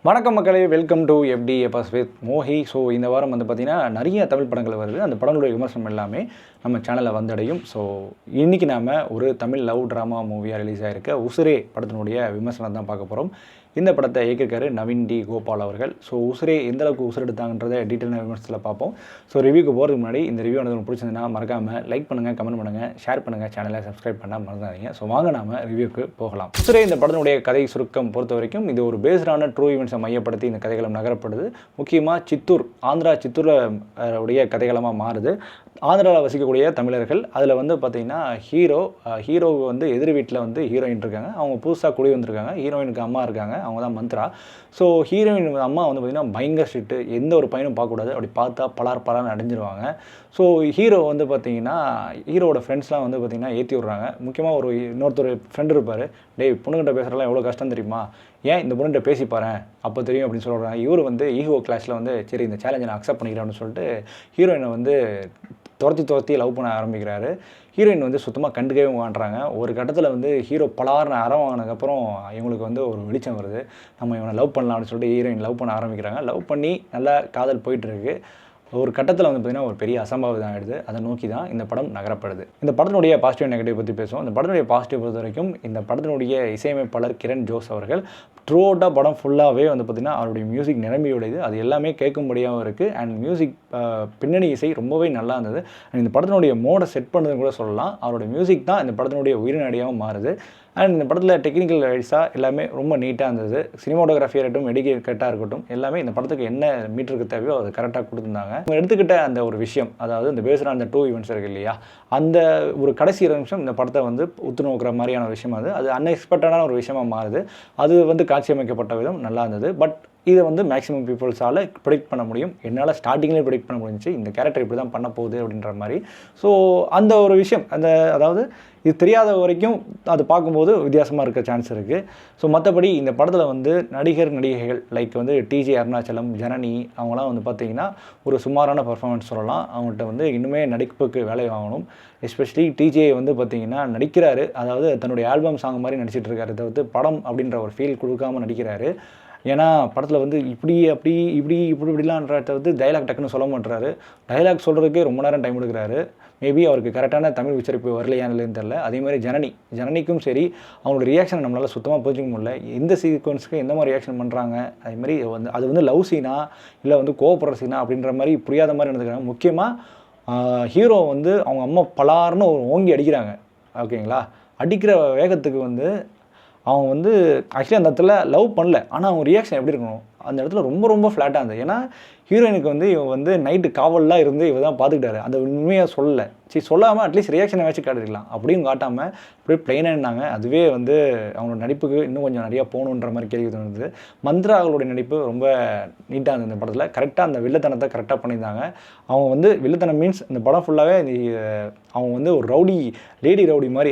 வணக்கம் மக்களே, welcome to எஃப்டி எபாஸ் வித் மோஹி. ஸோ இந்த வாரம் வந்து பார்த்திங்கன்னா நிறைய தமிழ் படங்கள் வருது. அந்த படங்களுடைய விமர்சனம் எல்லாமே நம்ம சேனலில் வந்தடையும். ஸோ இன்றைக்கி நாம் ஒரு தமிழ் லவ் ட்ராமா மூவியாக ரிலீஸ் ஆகிருக்க உசுரே படத்தினுடைய விமர்சனம் தான் பார்க்க போகிறோம். இந்த படத்தை இயக்கியிருக்காரு நவீன் டி கோபால் அவர்கள். ஸோ உசுரே எந்தளவுக்கு உசுர் எடுத்தாங்கன்றதை டீட்டெயிலான விமர்சனத்தில் பார்ப்போம். ஸோ ரிவ்யூக்கு போகிறதுக்கு முன்னாடி இந்த ரிவ்யூ எனக்கு பிடிச்சிருந்ததுன்னா மறக்காமல் லைக் பண்ணுங்கள், கமெண்ட் பண்ணுங்கள், ஷேர் பண்ணுங்கள், சேனலை சப்ஸ்கிரைப் பண்ணால் மறந்துடாதீங்க. ஸோ வாங்க நாம் ரிவ்யூக்கு போகலாம். உசுரே இந்த படத்தினுடைய கதை சுருக்கம் பொறுத்த வரைக்கும் இது ஒரு பேஸ்டான ட்ரூ ஈவெண்ட்ஸை மையப்படுத்தி இந்த கதைகளம் நகரப்படுது. முக்கியமாக சித்தூர், ஆந்திரா சித்தூரில் உடைய கதைகளமாக மாறுது. ஆந்திராவில் வசிக்கக்கூடிய தமிழர்கள், அதில் வந்து பார்த்திங்கன்னா ஹீரோவுக்கு வந்து எதிர் வீட்டில் வந்து ஹீரோயின் இருக்காங்க. அவங்க புதுசாக குடி வந்திருக்காங்க. ஹீரோயினுக்கு அம்மா இருக்காங்க, அவங்க தான் மந்த்ரா. ஸோ ஹீரோயின் அம்மா வந்து பார்த்திங்கன்னா பயங்கர ஸ்ட்ரிக்ட்டு, எந்த ஒரு பையனும் பார்க்கக்கூடாது, அப்படி பார்த்தா பலார்னு அடைஞ்சிருவாங்க. ஸோ ஹீரோ வந்து பார்த்திங்கன்னா ஹீரோட ஃப்ரெண்ட்ஸ்லாம் வந்து பார்த்திங்கன்னா ஏற்றி விட்றாங்க. முக்கியமாக இன்னொருத்தர் ஃப்ரெண்டு இருப்பார், டேய் பொண்ணுகிட்ட பேசுகிறலாம் எவ்வளோ கஷ்டம் தெரியுமா, ஏன் இந்த பொண்ணுகிட்ட பேசிப்பாரேன் அப்போ தெரியும் அப்படின்னு சொல்கிறாங்க. இவர் வந்து ஈகோ கிளாஸில் வந்து சரி இந்த சேலஞ்சை நான் அக்செப்ட் பண்ணிக்கிறேன் அப்படின்னு சொல்லிட்டு ஹீரோயினை வந்து துரத்தி லவ் பண்ண ஆரம்பிக்கிறாரு. ஹீரோயின் வந்து சுத்தமாக கண்டுக்கவே மாட்டுறாங்க. ஒரு கட்டத்தில் வந்து ஹீரோ பலார்னு அறம் வாங்கினதுக்கப்புறம் இவங்களுக்கு வந்து ஒரு வெளிச்சம் வருது, நம்ம இவனை லவ் பண்ணலாம் அப்படின்னு சொல்லிட்டு ஹீரோயின் லவ் பண்ண ஆரம்பிக்கிறாங்க. லவ் பண்ணி நல்லா காதல் போயிட்டுருக்கு. ஒரு கட்டத்தில் வந்து பார்த்திங்கன்னா ஒரு பெரிய அசம்பாவிதம் ஆகிடுது. அதை நோக்கி தான் இந்த படம் நகரப்படுது. இந்த படத்தினுடைய பாசிட்டிவ் நெகட்டிவ் பற்றி பேசுவோம். இந்த படத்தினுடைய பாசிட்டிவ் பொறுத்த வரைக்கும் இந்த படத்தினுடைய இசையமைப்பாளர் கிரண் ஜோஸ் அவர்கள் த்ரூ அவுட்டாக படம் ஃபுல்லாகவே வந்து பார்த்திங்கன்னா அவருடைய மியூசிக் நிரம்பியுடையது. அது எல்லாமே கேட்கும்படியாகவும் இருக்குது. அண்ட் மியூசிக் பின்னணி இசை ரொம்பவே நல்லா இருந்தது. அண்ட் இந்த படத்தினுடைய மோடை செட் பண்ணதுன்னு கூட சொல்லலாம். அவருடைய மியூசிக் தான் இந்த படத்தினுடைய உயிரினடியாகவும் மாறுது. அண்ட் இந்த படத்தில் டெக்னிக்கல் வைஸாக எல்லாமே ரொம்ப நீட்டாக இருந்தது. சினிமாட்டோகிராஃபியாக இருக்கட்டும், எடிகேட்டாக இருக்கட்டும், எல்லாமே இந்த படத்துக்கு என்ன மீட்டருக்கு தேவையோ அது கரெக்டாக கொடுத்துருந்தாங்க. அவங்க எடுத்துக்கிட்ட அந்த ஒரு விஷயம், அதாவது இந்த பேஸ்டான அந்த 2 ஈவெண்ட்ஸ் இருக்குது இல்லையா, அந்த ஒரு கடைசி நிமிஷம் இந்த படத்தை வந்து உத்து நோக்கிற மாதிரியான ஒரு விஷயம். அது அன்எக்ஸ்பெக்டடான ஒரு விஷயமாக மாறுது. அது வந்து காட்சி அமைக்கப்பட்ட விதம் நல்லா இருந்தது. பட் இதை வந்து மேக்ஸிமம் பீப்புள்ஸால் ப்ரெடிக்ட் பண்ண முடியும். என்னால் ஸ்டார்டிங்லேயே ப்ரெடிக்ட் பண்ண முடிஞ்சிச்சு, இந்த கேரக்டர் இப்படி தான் பண்ண போகுது அப்படின்ற மாதிரி. ஸோ அந்த ஒரு விஷயம், அதாவது இது தெரியாத வரைக்கும் அது பார்க்கும்போது வித்தியாசமாக இருக்க சான்ஸ் இருக்குது. ஸோ மற்றபடி இந்த படத்தில் வந்து நடிகைகள் லைக் வந்து டிஜே அருணாச்சலம், ஜனனி, அவங்களாம் வந்து பார்த்திங்கன்னா ஒரு சுமாரான பர்ஃபார்மன்ஸ் சொல்லலாம். அவங்கள்ட்ட வந்து இன்னுமே நடிப்புக்கு வேலை வாங்கணும். எஸ்பெஷலி டிஜே வந்து பார்த்திங்கன்னா நடிக்கிறாரு, அதாவது தன்னுடைய ஆல்பம் சாங் மாதிரி நடிச்சிட்டு இருக்காரு, தவிர்த்து படம் அப்படின்ற ஒரு ஃபீல் கொடுக்காமல் நடிக்கிறாரு. ஏன்னா படத்தில் வந்து இப்படிலான்றத வந்து டைலாக் டக்குன்னு சொல்ல மாட்டுறாரு. டைலாக் சொல்கிறதுக்கே ரொம்ப நேரம் டைம் எடுக்கிறாரு. மேபி அவருக்கு கரெக்டான தமிழ் உச்சரிப்பு வரலையான்னு தெரில. அதே மாதிரி ஜனனிக்கும் சரி, அவங்களோட ரியாக்ஷனை நம்மளால் சுத்தமாக புரிஞ்சிக்க முடியல. எந்த சீக்வன்ஸுக்கு எந்த மாதிரி ரியாக்ஷன் பண்ணுறாங்க, அதே மாதிரி அது வந்து லவ் சீனா இல்லை வந்து கோவப்படுற சீனா அப்படின்ற மாதிரி புரியாத மாதிரி நடந்துக்கிறாங்க. முக்கியமாக ஹீரோ வந்து அவங்க அம்மா பலார்னு ஒரு ஓங்கி அடிக்கிறாங்க, ஓகேங்களா. அடிக்கிற வேகத்துக்கு வந்து அவங்க வந்து ஆக்சுவலி அந்த இடத்துல லவ் பண்ணல, ஆனால் அவங்க ரியாக்ஷன் எப்படி இருக்கணும், அந்த இடத்துல ரொம்ப ஃப்ளாட்டாக இருந்தது. ஏன்னா ஹீரோயினுக்கு வந்து இவன் வந்து நைட்டு காவல்லாம் இருந்து இவ தான் பார்த்துக்கிட்டாரு. அந்த உண்மையாக சொல்லலை, சொல்லாமல் அட்லீஸ்ட் ரியாக்ஷனை வச்சு காட்டிருக்கலாம். அப்படியும் காட்டாமல் அப்படியே பிளைனாக இருந்தாங்க. அதுவே வந்து அவங்களோட நடிப்புக்கு இன்னும் கொஞ்சம் நிறையா போகணுன்ற மாதிரி கேள்வி தோணுது. மந்த்ரா அவங்களுடைய நடிப்பு ரொம்ப நீட்டாக இருந்தது. இந்த படத்தில் கரெக்டாக அந்த வில்லத்தனத்தை கரெக்டாக பண்ணியிருந்தாங்க. அவங்க வந்து வில்லத்தனம் மீன்ஸ் இந்த படம் ஃபுல்லாகவே அவங்க வந்து ஒரு லேடி ரவுடி மாதிரி,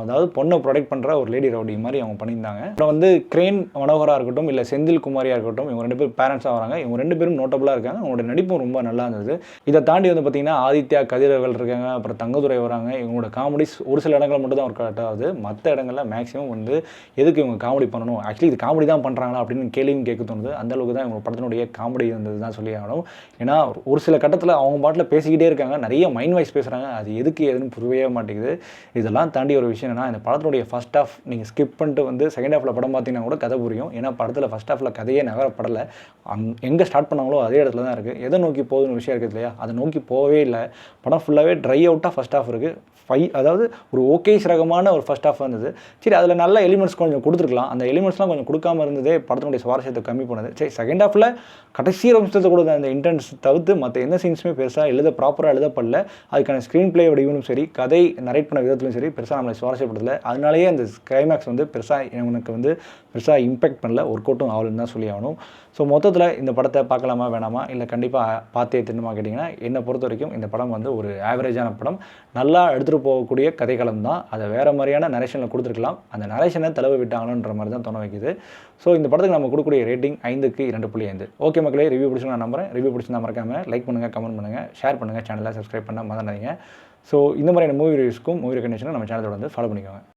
அதாவது பொண்ணை ப்ரொடெக்ட் பண்ணுற ஒரு லேடி ரவுடி மாதிரி அவங்க பண்ணியிருந்தாங்க. அப்புறம் வந்து கிரேன் மனோகராக இருக்கட்டும், இல்லை செந்தில் குமாரியாக இருக்கட்டும், இவங்க 2 பேரும் பேரண்ட்ஸாக வராங்க. இவங்க 2 பேரும் நோட்டபுளாக இருக்காங்க. அவங்களோட நடிப்பும் ரொம்ப நல்லா இருந்தது. இதை தாண்டி வந்து பார்த்திங்கன்னா ஆதித்யா, கதிரவர்கள் இருக்காங்க, அப்புறம் தங்கதுரை வராங்க. இவங்களோட காமெடிஸ் ஒரு சில இடங்களில் மட்டும் தான் ஒரு கரெக்டாக ஆகுது. மற்ற இடங்களில் மேக்ஸிமம் வந்து எதுக்கு இவங்க காமெடி பண்ணணும், ஆக்சுவலி இது காமெடி தான் பண்ணுறாங்களா அப்படின்னு கேள்வியும் கேட்க தோணுது. அந்தளவுக்கு தான் இவங்க படத்தினுடைய காமெடி இருந்தது தான் சொல்லி ஆகணும். ஏன்னா ஒரு சில கட்டத்தில் அவங்க பாட்டில் பேசிக்கிட்டே இருக்காங்க, நிறைய மைண்ட் வாய்ஸ் பேசுகிறாங்க. அது எதுக்கு எதுன்னு புரியவே மாட்டேங்குது. இதெல்லாம் தாண்டி ஒரு விஷயம் என்னன்னா, இந்த படத்தினுடைய ஃபர்ஸ்ட் ஹாஃப் நீங்கள் ஸ்கிப் பண்ணிட்டு வந்து செகண்ட் ஹாஃபில் படம் பார்த்தீங்கன்னா கூட கதை புரியும். ஏன்னா படத்தில் ஃபர்ஸ்ட் ஹாஃபில் கதையே நகரப்படலை. எங்கே ஸ்டார்ட் பண்ணாங்களோ அதே இடத்துல தான் இருக்குது. எதை நோக்கி போகுதுன்னு விஷயம் இருக்குது இல்லையா, அதை நோக்கி போகவே இல்லை. படம் ஃபுல்லாகவே ட்ரை அவுட்டாக ஃபர்ஸ்ட் ஹாஃப் இருக்குது. அதாவது ஒரு ஓகேஸ் ரகமான ஒரு ஃபர்ஸ்ட் ஹாஃப் இருந்தது. சரி, அதில் நல்ல எலிமெண்ட்ஸ் கொஞ்சம் கொடுத்துருக்கலாம். அந்த எலிமெண்ட்ஸ்லாம் கொஞ்சம் கொடுக்காம இருந்ததே படத்தினுடைய சுவாரஸ்யத்தை கம்மி பண்ணுது. சரி, செகண்ட் ஹாஃபில் கடைசி நிமிஷத்தை கொடுத்த அந்த இன்டென்ஸ் தவிர்த்து மற்ற எந்த சீன்ஸுமே பெருசாக ப்ராப்பராக எழுதப்படல. அதுக்கான ஸ்க்ரீன் பிளே வடிவனும் சரி, கதை நரேட் பண்ண விதத்துலையும் சரி பெருசாக நம்மளை சுவாரஸ்யப்படுத்தலை. அதனாலேயே அந்த கிளைமேக்ஸ் வந்து பெருசாக இம்பேக்ட் பண்ணல, ஒர்க் அவுட்டும் ஆகலன்னு தான் சொல்லி ஆகணும். ஸோ மொத்தத்தில் இந்த படத்தை பார்க்கலாமா வேணாமா, இல்லை கண்டிப்பாக பார்த்தே தின்னுமா கேட்டிங்கன்னா, என்னை பொறுத்த வரைக்கும் இந்த படம் வந்து ஒரு ஆவரேஜான படம். நல்லா எடுத்துகிட்டு போகக்கூடிய கதைக்களம் தான். அதை வேறு மாதிரியான நரேஷனில் கொடுத்துருக்கலாம். அந்த நரேஷனை தளவு விட்டாங்கன்ற மாதிரி தான் தோண வைக்குது. ஸோ இந்த படத்துக்கு நம்ம கொடுக்கக்கூடிய ரேட்டிங் 5க்கு 2.5. ஓகே மக்களே, ரிவ்யூ பிடிச்சி நான் நம்புறேன். ரிவ்யூ பிடிச்சிருந்தா மறக்காமல் லைக் பண்ணுங்கள், கமெண்ட் பண்ணுங்கள், ஷேர் பண்ணுங்கள், சேனலை சப்ஸ்கிரைப் பண்ண மறந்துடாதீங்க. ஸோ இந்த மாதிரியான மூவி ரிவ்யூஸ்க்கும் மூவி ரெகக்னேஷனும் நம்ம சேனலோட வந்து ஃபாலோ பண்ணிக்கோங்க.